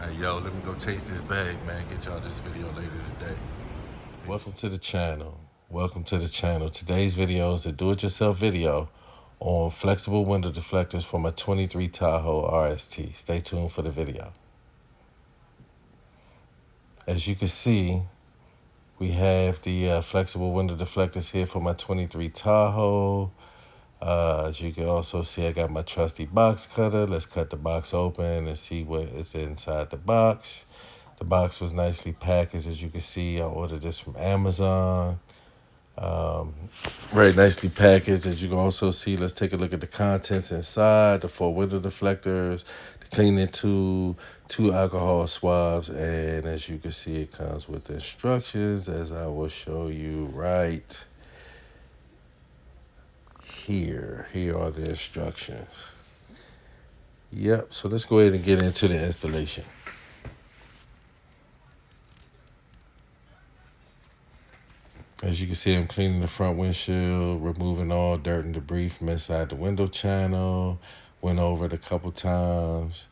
Hey, yo, let me go chase this bag, man. Get y'all this video later today. Welcome to the channel. Welcome to the channel. Today's video is a do-it-yourself video on flexible window deflectors for my 23 Tahoe RST. Stay tuned for the video. As you can see, we have the flexible window deflectors here for my 23 Tahoe. As you can also see, I got my trusty box cutter. Let's cut the box open and see what is inside the box. The box was nicely packaged. As you can see, I ordered this from Amazon. Very nicely packaged. As you can also see, let's take a look at the contents inside. The 4 window deflectors, the cleaning tool, 2 alcohol swabs, and as you can see, it comes with instructions, as I will show you right here. Here are the instructions. Yep, so let's go ahead and get into the installation. As you can see, I'm cleaning the front windshield, removing all dirt and debris from inside the window channel. Went over it a couple times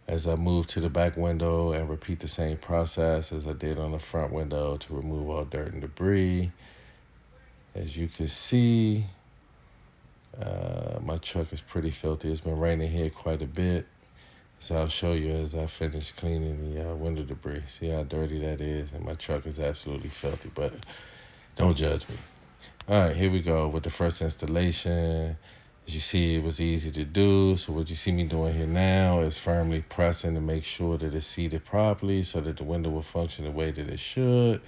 as I move to the back window and repeat the same process as I did on the front window to remove all dirt and debris. As you can see, my truck is pretty filthy. It's been raining here quite a bit. So I'll show you as I finish cleaning the window debris. See how dirty that is? And my truck is absolutely filthy, but don't judge me. All right, here we go with the first installation. As you see, it was easy to do. So what you see me doing here now is firmly pressing to make sure that it's seated properly so that the window will function the way that it should,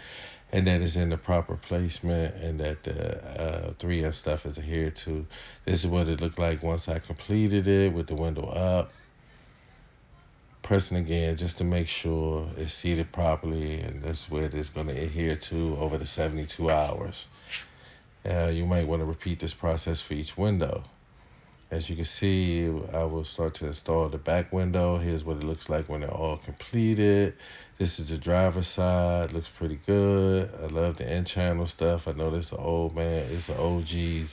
and that it's in the proper placement, and that the 3M stuff is adhered to. This is what it looked like once I completed it with the window up. Pressing again just to make sure it's seated properly, and that's where it's going to adhere to over the 72 hours. You might want to repeat this process for each window. As you can see, I will start to install the back window. Here's what it looks like when they're all completed. This is the driver's side. Looks pretty good. I love the in-channel stuff. I know this is an old man. It's an OG's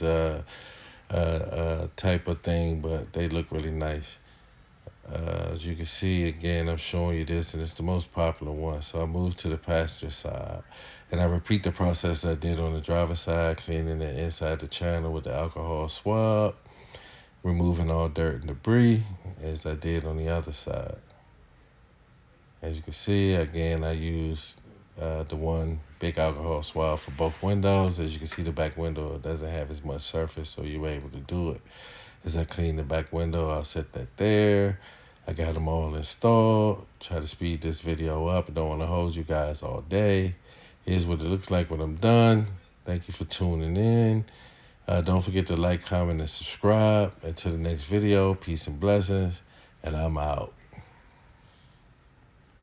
type of thing, but they look really nice. As you can see, again, I'm showing you this, and it's the most popular one. So I move to the passenger side, and I repeat the process I did on the driver's side, cleaning the inside the channel with the alcohol swab, removing all dirt and debris, as I did on the other side. As you can see, again, I used the one big alcohol swab for both windows. As you can see, the back window doesn't have as much surface, so you were able to do it. As I clean the back window, I'll set that there. I got them all installed. Try to speed this video up. I don't want to hold you guys all day. Here's what it looks like when I'm done. Thank you for tuning in. Don't forget to like, comment, and subscribe. Until the next video, peace and blessings, and I'm out.